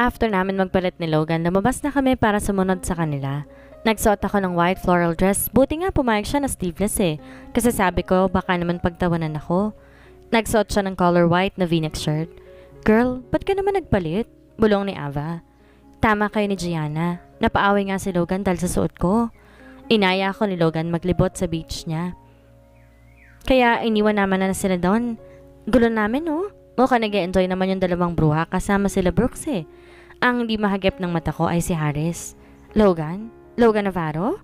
After namin magpalit ni Logan, lumabas na kami para sumunod sa kanila. Nagsuot ako ng white floral dress, buti nga pumayag siya na sleeveless eh. Kasi sabi ko, baka naman pagtawanan ako. Nagsuot siya ng color white na v-neck shirt. Girl, ba't ka naman nagpalit? Bulong ni Ava. Tama kayo ni Gianna. Napaaway nga si Logan dahil sa suot ko. Inaya ako ni Logan maglibot sa beach niya. Kaya iniwan naman na sila doon. Gulo namin oh. Mukhang nag-enjoy naman yung dalawang bruha kasama sila Brooks eh. Ang hindi mahagip ng mata ko ay si Harris. Logan? Logan Navarro?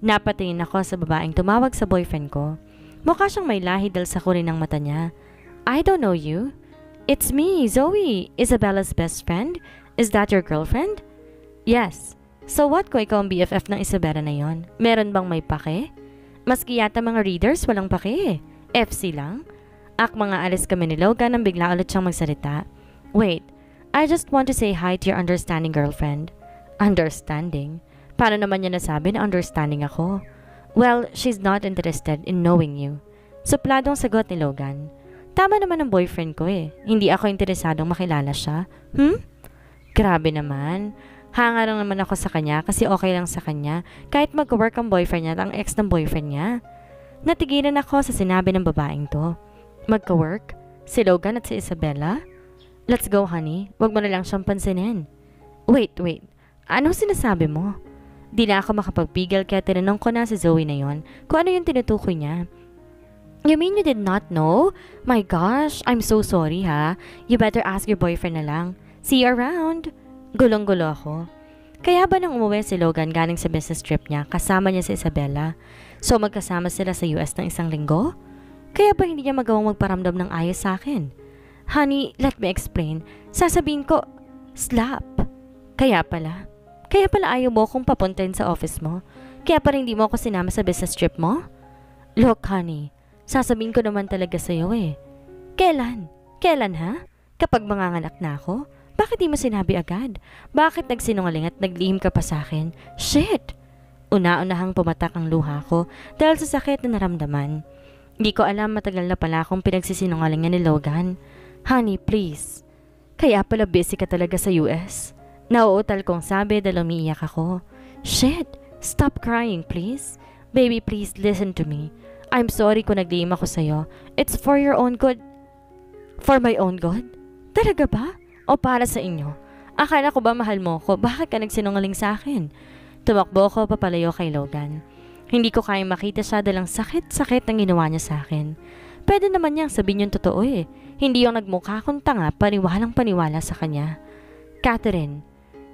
Napatingin ako sa babaeng tumawag sa boyfriend ko. Mukha siyang may lahi dahil sa kulay ng mata niya. I don't know you. It's me, Zoe, Isabella's best friend. Is that your girlfriend? Yes. So what kung ikaw ang BFF ng Isabella na yon? Meron bang may pake? Maski yata mga readers walang pake eh. FC lang? Mga alis kami ni Logan nang bigla ulit siyang magsalita. Wait, I just want to say hi to your understanding girlfriend. Understanding? Paano naman niya nasabi na understanding ako? Well, she's not interested in knowing you. Supladong sagot ni Logan. Tama naman ang boyfriend ko eh. Hindi ako interesadong makilala siya. Grabe naman. Hanga lang naman ako sa kanya kasi okay lang sa kanya kahit mag-work ang boyfriend niya at ang ex ng boyfriend niya. Natigilan ako sa sinabi ng babaeng to. Magka-work? Si Logan at si Isabella? Let's go, honey. Huwag mo na lang siyang pansinin. Wait. Anong sinasabi mo? Di na ako makapagpigil kaya tinanong ko na si Zoe na yon kung ano yung tinutukoy niya. You mean you did not know? My gosh, I'm so sorry ha. You better ask your boyfriend na lang. See you around. Gulong-gulo ako. Kaya ba nang umuwi si Logan galing sa business trip niya, kasama niya si Isabella? So magkasama sila sa US ng isang linggo? Kaya ba hindi niya magawang magparamdam ng ayos sa akin? Honey, let me explain. Sasabihin ko, slap. Kaya pala ayaw mo akong papuntahin sa office mo? Kaya pa hindi mo ako sinama sa business trip mo? Look, honey, sasabihin ko naman talaga sa'yo eh. Kailan? Kailan ha? Kapag manganganak na ako? Bakit di mo sinabi agad? Bakit nagsinungaling at naglihim ka pa sa akin? Shit! Una-unahang pumatak ang luha ko dahil sa sakit na naramdaman. Di ko alam matagal na pala akong pinagsisinungalingan ni Logan. Honey, please. Kaya pala busy ka talaga sa US. Nauutal kong sabi dahil umiiyak ako. Shit! Stop crying, please. Baby, please listen to me. I'm sorry kung naglihim ako sa'yo. It's for your own good. For my own good? Talaga ba? O para sa inyo? Akala ko ba mahal mo ko? Bakit ka nagsinungaling sa akin? Tumakbo ko papalayo kay Logan. Hindi ko kayang makita siya dalang sakit-sakit ang ginawa niya sa akin. Pwede naman niyang sabihin yung totoo eh. Hindi yung nagmukha kong tanga, paniwalang-paniwala sa kanya. Catherine.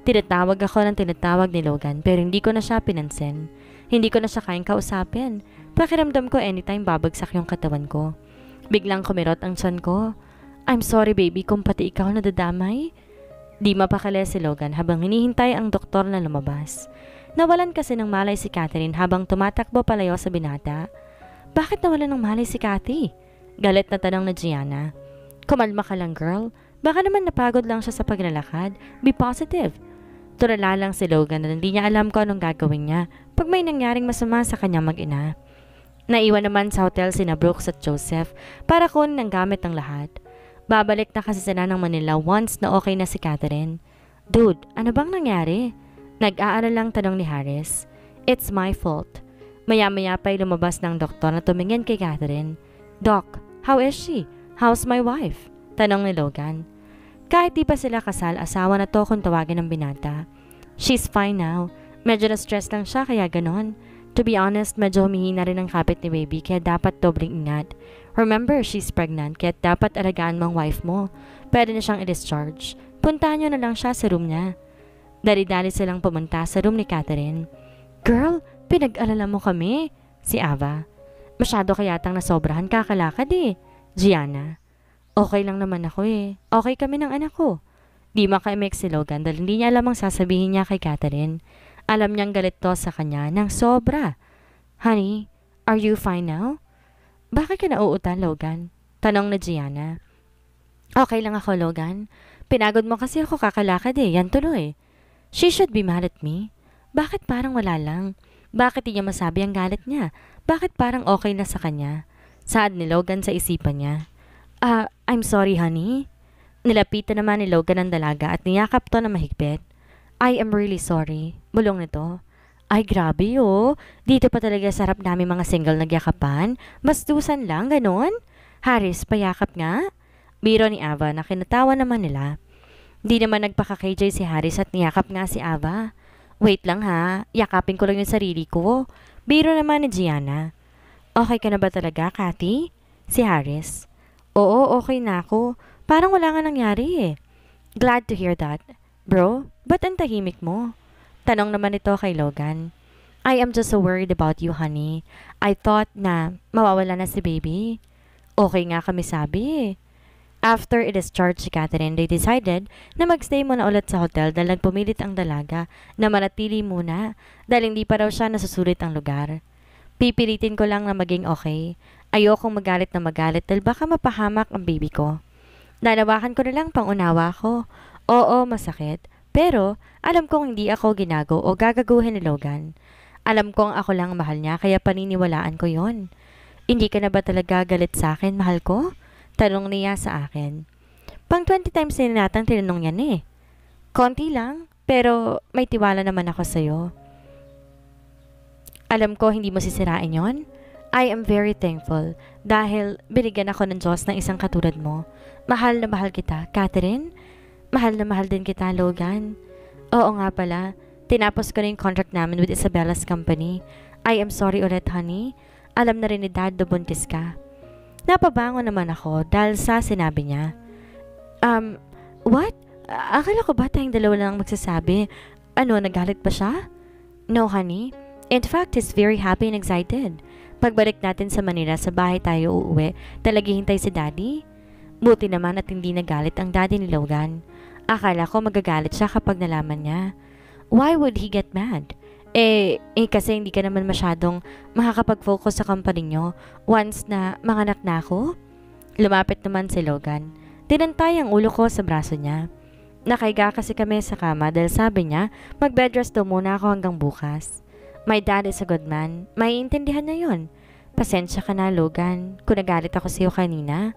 Tinatawag ako ng tinatawag ni Logan pero hindi ko na siya pinansin. Hindi ko na siya kayang kausapin. Pakiramdam ko anytime babagsak yung katawan ko. Biglang kumirot ang tiyan ko. I'm sorry baby kung pati ikaw nadadamay. Di mapakali si Logan habang hinihintay ang doktor na lumabas. Nawalan kasi ng malay si Catherine habang tumatakbo palayo sa binata. Bakit nawalan ng malay si Cathy? Galit na tanong na Gianna. Kumalma ka lang girl. Baka naman napagod lang siya sa paglalakad. Be positive. Tulala lang si Logan na hindi niya alam kung anong gagawin niya pag may nangyaring masama sa kanyang mag-ina. Naiwan naman sa hotel sina Brooks at Joseph para kunin ang gamit ng lahat. Babalik na kasi sila ng Manila once na okay na si Catherine. Dude, ano bang nangyari? Nag-aalala lang tanong ni Harris. It's my fault. Maya-maya pa'y lumabas ng doktor na tumingin kay Catherine. Doc, how is she? How's my wife? Tanong ni Logan. Kahit di pa sila kasal, asawa na to kung tawagin ng binata. She's fine now. Medyo na-stress lang siya kaya ganon. To be honest, medyo humihina rin ang kapit ni baby kaya dapat dobling ingat. Remember, she's pregnant kaya dapat alagaan mo ang wife mo. Pwede na siyang i-discharge. Puntahan nyo na lang siya sa room niya. Dali-dali silang pumunta sa room ni Catherine. Girl, pinag-alala mo kami. Si Ava. Masyado kayatang nasobrahan kakalakad eh. Gianna. Okay lang naman ako eh. Okay kami ng anak ko. Di maka-emek si Logan dahil hindi niya alam ang sasabihin niya kay Catherine. Alam niyang galit to sa kanya ng sobra. Honey, are you fine now? Bakit ka nauutal, Logan? Tanong na Gianna. Okay lang ako, Logan. Pinagod mo kasi ako kakalakad eh. Yan tuloy. She should be mad at me. Bakit parang wala lang? Bakit di niya masabi ang galit niya? Bakit parang okay na sa kanya? Saad ni Logan sa isipan niya. I'm sorry, honey. Nilapitan naman ni Logan ang dalaga at niyakap to na mahigpit. I am really sorry. Bulong nito. Ay grabe oh. Dito pa talaga sarap namin mga single nagyakapan. Bastusan lang, ganon? Haris, payakap nga. Biro ni Ava na kinatawa naman nila. Di naman nagpaka-KJ si Haris at niyakap nga si Ava. Wait lang ha, yakapin ko lang yung sarili ko. Biro naman ni Gianna. Okay ka na ba talaga, Cathy? Si Haris. Oo, okay na ako. Parang wala nga nangyari eh. Glad to hear that. Bro, ba't ang tahimik mo? Tanong naman ito kay Logan. I am just so worried about you, honey. I thought na mawawala na si baby. Okay nga kami sabi eh. After i-discharge si Catherine, they decided na magstay muna ulit sa hotel dahil nagpumilit ang dalaga na manatili muna dahil hindi pa raw siya nasusulit ang lugar. Pipilitin ko lang na maging okay. Ayokong magalit na magalit dahil baka mapahamak ang baby ko. Nanawakan ko na lang pangunawa ko. Oo, masakit. Pero alam kong hindi ako ginago o gagaguhin ni Logan. Alam kong ako lang mahal niya kaya paniniwalaan ko yon. Hindi ka na ba talaga galit sa akin, mahal ko? Tanong niya sa akin. Pang 20 times na natang tinanong yan eh. Konti lang, pero may tiwala naman ako sa'yo. Alam ko hindi mo sisirain yon. I am very thankful dahil binigyan ako ng Diyos ng isang katulad mo. Mahal na mahal kita, Catherine. Mahal na mahal din kita, Logan. Oo nga pala, tinapos ko na yung contract namin with Isabella's company. I am sorry ulit, honey. Alam na rin ni Dad na buntis ka. Napabango naman ako dahil sa sinabi niya. What? Akala ko ba tayong dalawa lang magsasabi? Ano, nagalit ba siya? No, honey. In fact, he's very happy and excited. Pagbalik natin sa Manila, sa bahay tayo uuwi, talaghihintay si Daddy. Buti naman at hindi nagalit ang Daddy ni Logan. Akala ko magagalit siya kapag nalaman niya. Why would he get mad? Kasi hindi ka naman masyadong makakapag-focus sa company nyo once na manganak na ako. Lumapit naman si Logan. Tinantay ang ulo ko sa braso niya. Nakaiga kasi kami sa kama dahil sabi niya mag-bedrest daw muna ako hanggang bukas. My dad is a good man. Maiintindihan niya yun. Pasensya ka na, Logan, kung nagalit ako sa'yo kanina.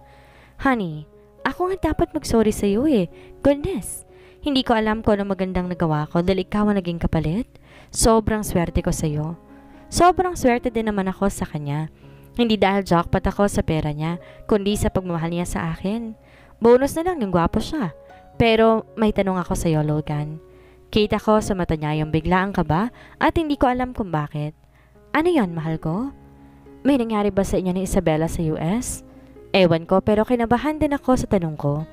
Honey, ako nga dapat mag-sorry sa'yo eh. Goodness, hindi ko alam kung ano magandang nagawa ko dahil ikaw ang naging kapalit. Sobrang swerte ko sa'yo. Sobrang swerte din naman ako sa kanya. Hindi dahil jackpot ako sa pera niya, kundi sa pagmamahal niya sa akin. Bonus na lang yung gwapo siya. Pero may tanong ako sa'yo, Logan. Kita ko sa mata niya yung biglaang kaba at hindi ko alam kung bakit. Ano yon, mahal ko? May nangyari ba sa inyo ni Isabella sa US? Ewan ko pero kinabahan din ako sa tanong ko.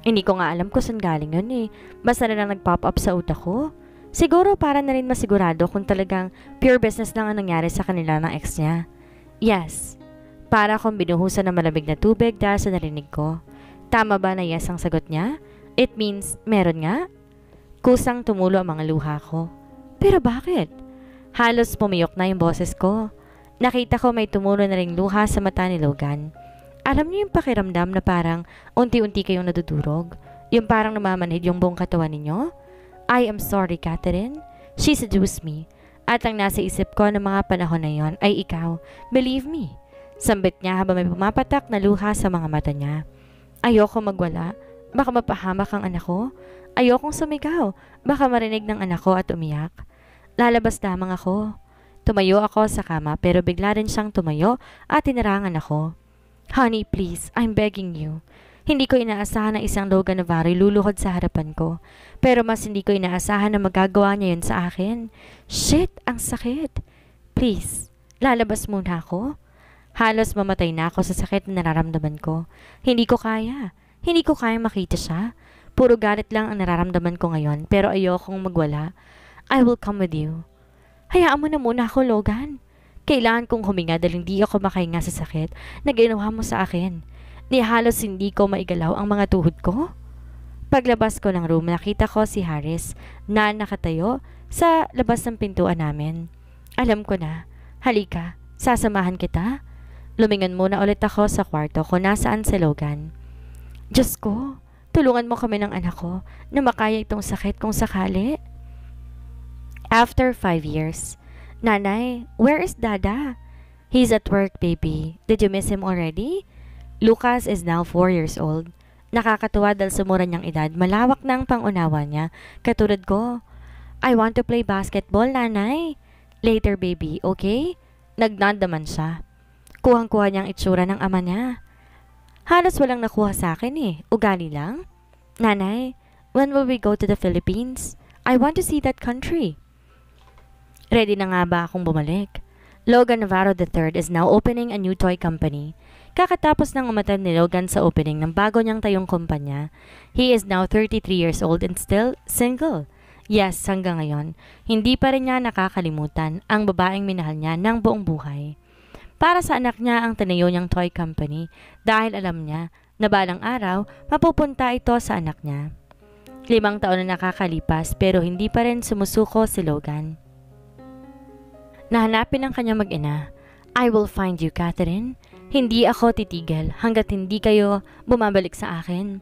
Hindi ko nga alam kung saan galing yun eh. Basta na lang nag-pop up sa utak ko. Siguro para na rin masigurado kung talagang pure business lang ang nangyari sa kanila ng ex niya. Yes. Para akong binuhusan ng malamig na tubig dahil sa narinig ko. Tama ba na yes ang sagot niya? It means meron nga? Kusang tumulo ang mga luha ko. Pero bakit? Halos pumiyok na yung boses ko. Nakita ko may tumulo na ring luha sa mata ni Logan. Alam niyo yung pakiramdam na parang unti-unti kayong nadudurog? Yung parang namamanhid yung buong katawan ninyo? I am sorry, Catherine. She seduced me. At ang nasa isip ko ng mga panahon na yon ay ikaw. Believe me. Sambit niya habang may pumapatak na luha sa mga mata niya. Ayoko magwala. Baka mapahamak ang anak ko. Ayokong sumigaw. Baka marinig ng anak ko at umiyak. Lalabas lamang ako. Tumayo ako sa kama pero bigla rin siyang tumayo at tinarangan ako. Honey, please, I'm begging you. Hindi ko inaasahan na isang Logan Navarro luluhod sa harapan ko. Pero mas hindi ko inaasahan na magagawa niya yun sa akin. Shit, ang sakit. Please, lalabas muna ako. Halos mamatay na ako sa sakit na nararamdaman ko. Hindi ko kaya. Hindi ko kaya makita siya. Puro galit lang ang nararamdaman ko ngayon pero ayokong magwala. I will come with you. Hayaan mo na muna ako, Logan. Kailangan kong huminga dahil hindi ako makahinga sa sakit na ginawa mo sa akin. Ni halos hindi ko maigalaw ang mga tuhod ko. Paglabas ko ng room, nakita ko si Haris na nakatayo sa labas ng pintuan namin. Alam ko na. Halika, sasamahan kita. Lumingon muna ulit ako sa kwarto kung nasaan si Logan. Diyos ko, tulungan mo kami ng anak ko na makaya itong sakit kung sakali. After 5 years, Nanay, where is Dada? He's at work, baby. Did you miss him already? Lucas is now 4 years old. Nakakatuwa dahil sa mura niyang edad, malawak na ang pangunawa niya. Katulad ko, I want to play basketball, nanay. Later, baby, okay? Nagnod naman siya. Kuhang-kuha niyang itsura ng ama niya. Halos walang nakuha sa akin Ugali lang. Nanay, when will we go to the Philippines? I want to see that country. Ready na nga ba akong bumalik? Logan Navarro III is now opening a new toy company. Kakatapos nang umattend ni Logan sa opening ng bago niyang tayong kumpanya. He is now 33 years old and still single. Yes, hanggang ngayon, hindi pa rin niya nakakalimutan ang babaeng minahal niya ng buong buhay. Para sa anak niya ang tinayo niyang toy company dahil alam niya na balang araw mapupunta ito sa anak niya. 5 taon na nakakalipas pero hindi pa rin sumusuko si Logan. Nahanapin ng kanyang mag-ina. I will find you, Catherine. Hindi ako titigil hanggat hindi kayo bumabalik sa akin.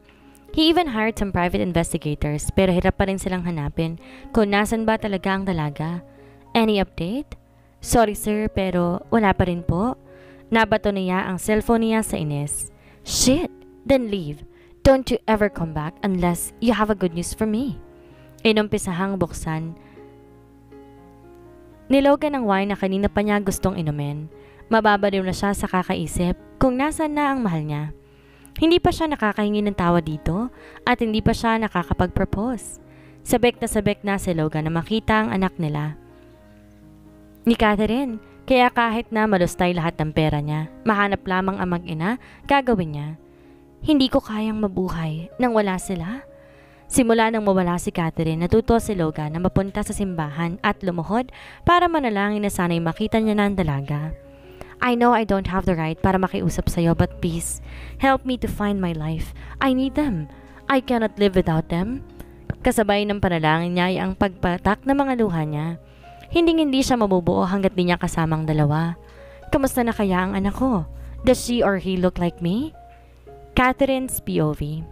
He even hired some private investigators pero hirap pa rin silang hanapin kung nasan ba talaga ang dalaga. Any update? Sorry sir pero wala pa rin po. Nabato niya ang cellphone niya sa Ines. Shit! Then leave. Don't you ever come back unless you have a good news for me. Inumpisahang buksan ni Logan ang wine na kanina pa niya gustong inumin. Mababaliw na siya sa kakaisip kung nasan na ang mahal niya. Hindi pa siya nakakahingi ng tawa dito at hindi pa siya nakakapag-propose. Sabek na si Logan na makita ang anak nila ni Catherine. Kaya kahit na malustay lahat ng pera niya, mahanap lamang ang mag-ina, gagawin niya. Hindi ko kayang mabuhay nang wala sila. Simula nang mawala si Catherine, natuto si Logan na mapunta sa simbahan at lumuhod para manalangin na sana'y makita niya na ang dalaga. I know I don't have the right para makiusap sa'yo but please, help me to find my life. I need them. I cannot live without them. Kasabay ng panalangin niya ay ang pagpatak ng mga luha niya. Hindi siya mabubuo hanggat di niya kasamang dalawa. Kamusta na kaya ang anak ko? Does she or he look like me? Catherine's POV.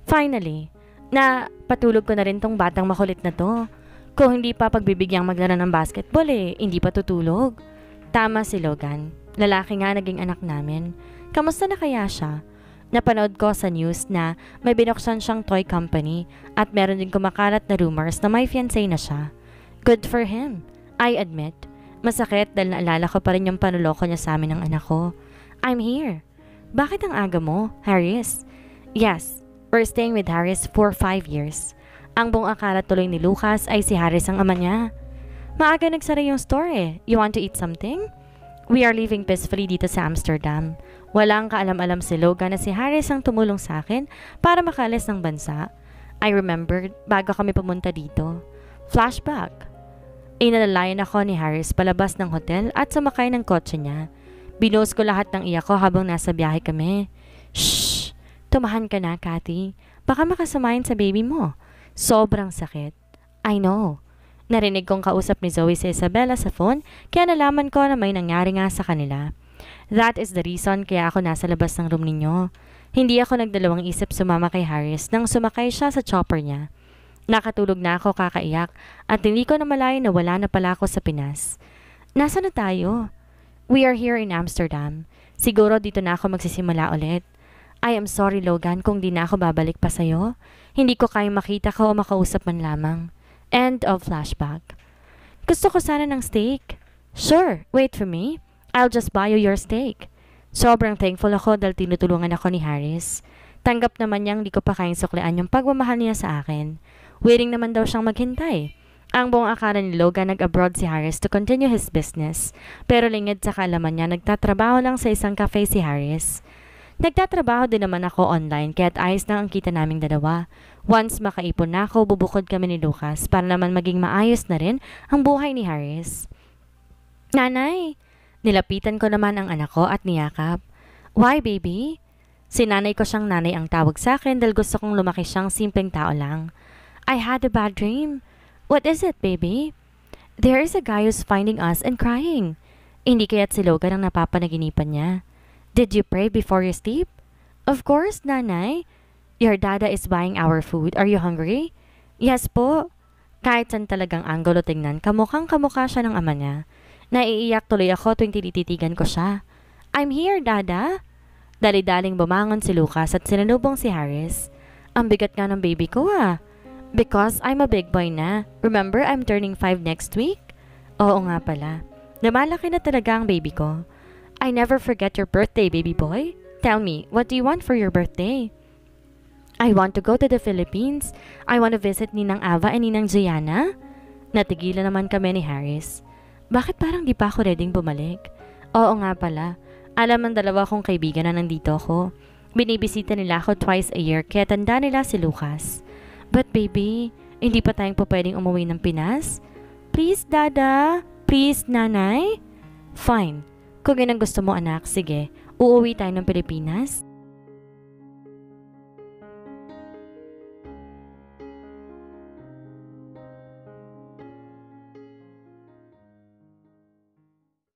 Finally, na patulog ko na rin tong batang makulit na to. Kung hindi pa pagbibigyang maglaro ng basketball hindi pa tutulog. Tama si Logan. Lalaki nga naging anak namin. Kamusta na kaya siya? Napanood ko sa news na may binuksan siyang toy company at meron din kumakalat na rumors na may fiancé na siya. Good for him. I admit, masakit dahil naalala ko pa rin yung panuloko niya sa amin ng anak ko. I'm here. Bakit ang aga mo, Harris? Yes, we're staying with Harris for 5 years. Ang buong akala tuloy ni Lucas ay si Harris ang ama niya. Maaga nagsara yung store You want to eat something? We are living peacefully dito sa Amsterdam. Walang kaalam-alam si Logan na si Harris ang tumulong sa akin para makaalis ng bansa. I remembered bago kami pumunta dito. Flashback. Inalalayan ako ni Harris palabas ng hotel at sumakay ng kotse niya. Binuhos ko lahat ng iyak ko habang nasa biyahe kami. Shh! Tumahan ka na, Cathy. Baka makasamahin sa baby mo. Sobrang sakit. I know. Narinig kong kausap ni Zoe si Isabella sa phone kaya nalaman ko na may nangyari nga sa kanila. That is the reason kaya ako nasa labas ng room ninyo. Hindi ako nagdalawang isip sumama kay Harris nang sumakay siya sa chopper niya. Nakatulog na ako kakaiyak at hindi ko na malayo na wala na pala ako sa Pinas. Nasaan na tayo? We are here in Amsterdam. Siguro dito na ako magsisimula ulit. I am sorry Logan kung di na ako babalik pa sa'yo. Hindi ko kayang makita ka o makausap man lamang. End of flashback. Gusto ko sana ng steak. Sure, wait for me. I'll just buy you your steak. Sobrang thankful ako dahil tinutulungan ako ni Harris. Tanggap naman niyang di ko pa kayang suklian yung pagmamahal niya sa akin. Willing naman daw siyang maghintay. Ang buong akala ni Logan nag-abroad si Harris to continue his business. Pero lingid sa kaalaman niya, nagtatrabaho lang sa isang cafe si Harris. Nagtatrabaho din naman ako online kaya't ayos na ang kita naming dalawa. Once makaipon na ako, bubukod kami ni Lucas para naman maging maayos na rin ang buhay ni Harris. Nanay! Nilapitan ko naman ang anak ko at niyakap. Why, baby? Si nanay ko siyang nanay ang tawag sa akin dahil gusto kong lumaki siyang simpleng tao lang. I had a bad dream. What is it, baby? There is a guy who's finding us and crying. Hindi kaya't si Logan ang napapanaginipan niya. Did you pray before you sleep? Of course, nanay. Your dada is buying our food. Are you hungry? Yes po. Kahit saan talagang anggulo tingnan, kamukhang kamukha siya ng ama niya. Naiiyak tuloy ako tuwing tinititigan ko siya. I'm here, dada. Dali-daling bumangon si Lucas at sinalubong si Harris. Ang bigat nga ng baby ko ah. Because I'm a big boy na. Remember, I'm turning 5 next week? Oo nga pala. Lumalaki na talaga ang baby ko. I never forget your birthday, baby boy. Tell me, what do you want for your birthday? I want to go to the Philippines. I want to visit Ninang Ava and Ninang Gianna. Natigilan naman kami ni Harris. Bakit parang di pa ako readyng bumalik? Oo nga pala. Alam ng dalawa kong kaibigan na nandito ako. Binibisita nila ako twice a year kaya tanda nila si Lucas. But baby, hindi pa tayong pwedeng umuwi ng Pinas? Please, Dada. Please, Nanay. Fine. Kung yun ang gusto mo anak, sige. Uuwi tayo ng Pilipinas.